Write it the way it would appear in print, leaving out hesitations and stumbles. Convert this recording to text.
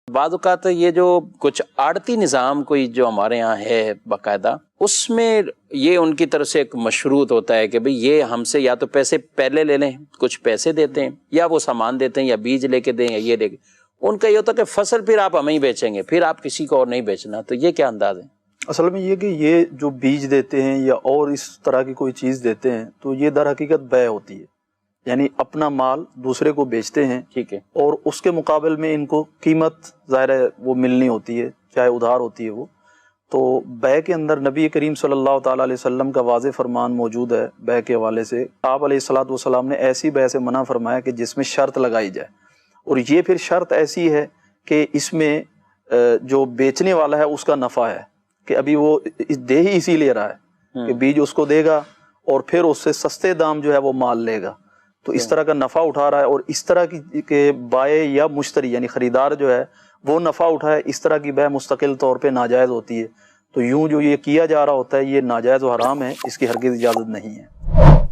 بعض اوقات یہ جو کچھ آڑتی نظام کوئی جو ہمارے ہاں ہے باقاعدہ، اس میں یہ ان کی طرف سے ایک مشروط ہوتا ہے کہ بھئی یہ ہم سے یا تو پیسے پہلے لے لیں، کچھ پیسے دیتے ہیں، یا وہ سامان دیتے ہیں، یا بیج لے کے دیں، یا یہ لے کے، ان کا یہ ہوتا ہے کہ فصل پھر آپ ہمیں ہی بیچیں گے، پھر آپ کسی کو اور نہیں بیچنا. تو یہ کیا انداز ہے؟ اصل میں یہ کہ یہ جو بیج دیتے ہیں یا اور اس طرح کی کوئی چیز دیتے ہیں تو یہ در حقیقت بیع ہوتی ہے، یعنی اپنا مال دوسرے کو بیچتے ہیں، ٹھیک ہے، اور اس کے مقابل میں ان کو قیمت ظاہر ہے وہ ملنی ہوتی ہے، چاہے ادھار ہوتی ہے وہ. تو بیع کے اندر نبی کریم صلی اللہ تعالیٰ علیہ وسلم کا واضح فرمان موجود ہے بیع کے حوالے سے. آپ علیہ الصلاۃ والسلام نے ایسی بیع سے منع فرمایا کہ جس میں شرط لگائی جائے، اور یہ پھر شرط ایسی ہے کہ اس میں جو بیچنے والا ہے اس کا نفع ہے، کہ ابھی وہ دے ہی اسی لے رہا ہے کہ بیج اس کو دے گا اور پھر اس سے سستے دام جو ہے وہ مال لے گا، تو اس طرح کا نفع اٹھا رہا ہے. اور اس طرح کی کہ بائع یا مشتری یعنی خریدار جو ہے وہ نفع اٹھائے، اس طرح کی بیع مستقل طور پہ ناجائز ہوتی ہے. تو یوں جو یہ کیا جا رہا ہوتا ہے یہ ناجائز و حرام ہے، اس کی ہرگز اجازت نہیں ہے.